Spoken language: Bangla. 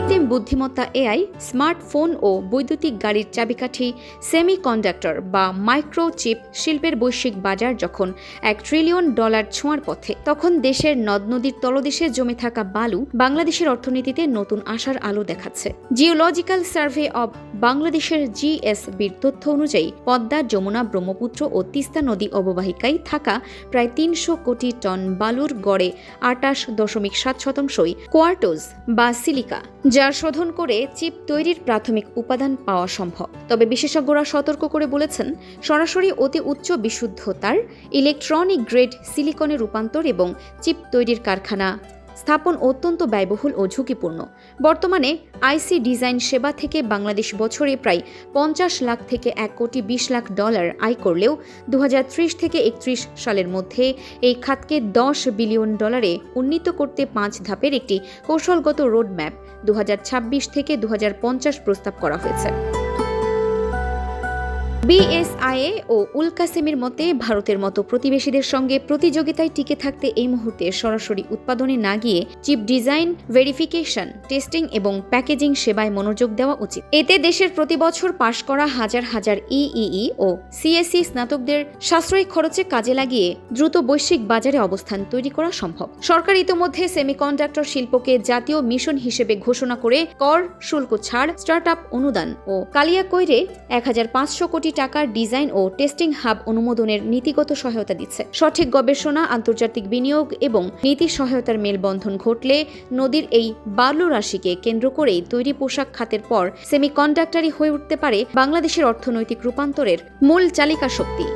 কৃত্রিম বুদ্ধিমত্তা এআই, স্মার্টফোন ও বৈদ্যুতিক গাড়ির চাবিকাঠি, সেমিকন্ডাক্টর বা মাইক্রোচিপ শিল্পের বৈশ্বিক বাজার যখন $1 ট্রিলিয়ন ছোঁয়ার পথে, তখন দেশের নদ নদীর তলদেশে জমে থাকা বালু বাংলাদেশের অর্থনীতিতে নতুন আশার আলো দেখাচ্ছে। জিওলজিক্যাল সার্ভে অব বাংলাদেশের জিএসবির তথ্য অনুযায়ী পদ্মা, যমুনা, ব্রহ্মপুত্র ও তিস্তা নদী অববাহিকায় থাকা প্রায় 300 কোটি টন বালুর গড়ে 28.7%ই কোয়ার্টোজ বা সিলিকা, যা শোধন করে চিপ তৈরির প্রাথমিক উপাদান পাওয়া সম্ভব। তবে বিশেষজ্ঞরা সতর্ক করে বলেছেন, সরাসরি অতি উচ্চ বিশুদ্ধতার ইলেকট্রনিক গ্রেড সিলিকনে রূপান্তর এবং চিপ তৈরির কারখানা স্থাপন অত্যন্ত ব্যয়বহুল ও ঝুঁকিপূর্ণ। বর্তমানে আইসি ডিজাইন সেবা থেকে বাংলাদেশ বছরে প্রায় 50 লাখ থেকে $1.20 কোটি আয় করলেও 2030 থেকে 31 সালের মধ্যে এই খাতকে $10 বিলিয়ন উন্নীত করতে 5 ধাপের একটি কৌশলগত রোডম্যাপ 2026 থেকে 2050 প্রস্তাব করা হয়েছে। বিএসআইএ ও উলকাসেমের মতে, ভারতের মতো প্রতিবেশীদের সঙ্গে প্রতিযোগিতায় টিকে থাকতে এই মুহূর্তে সরাসরি উৎপাদনে না গিয়ে চিপ ডিজাইন, ভেরিফিকেশন, টেস্টিং এবং প্যাকেজিং সেবায় মনোযোগ দেওয়া উচিত। এতে দেশের প্রতি বছর পাশ করা হাজার হাজার ইইই ও সিএসসি স্নাতকদের সাশ্রয়ী খরচে কাজে লাগিয়ে দ্রুত বৈশ্বিক বাজারে অবস্থান তৈরি করা সম্ভব। সরকার ইতিমধ্যে সেমিকন্ডাক্টর শিল্পকে জাতীয় মিশন হিসেবে ঘোষণা করে কর শুল্ক ছাড়, স্টার্টআপ অনুদান ও কালিয়াকৈরে 1500 কোটি টাকার ডিজাইন ও টেস্টিং হাব অনুমোদনের নীতিগত সহায়তা দিচ্ছে। সঠিক গবেষণা, আন্তর্জাতিক বিনিয়োগ এবং নীতি সহায়তার মেলবন্ধন ঘটলে নদীর এই বালু রাশিকে কেন্দ্র করেই তৈরি পোশাক খাতের পর সেমিকন্ডাক্টরই হয়ে উঠতে পারে বাংলাদেশের অর্থনৈতিক রূপান্তরের মূল চালিকা শক্তি।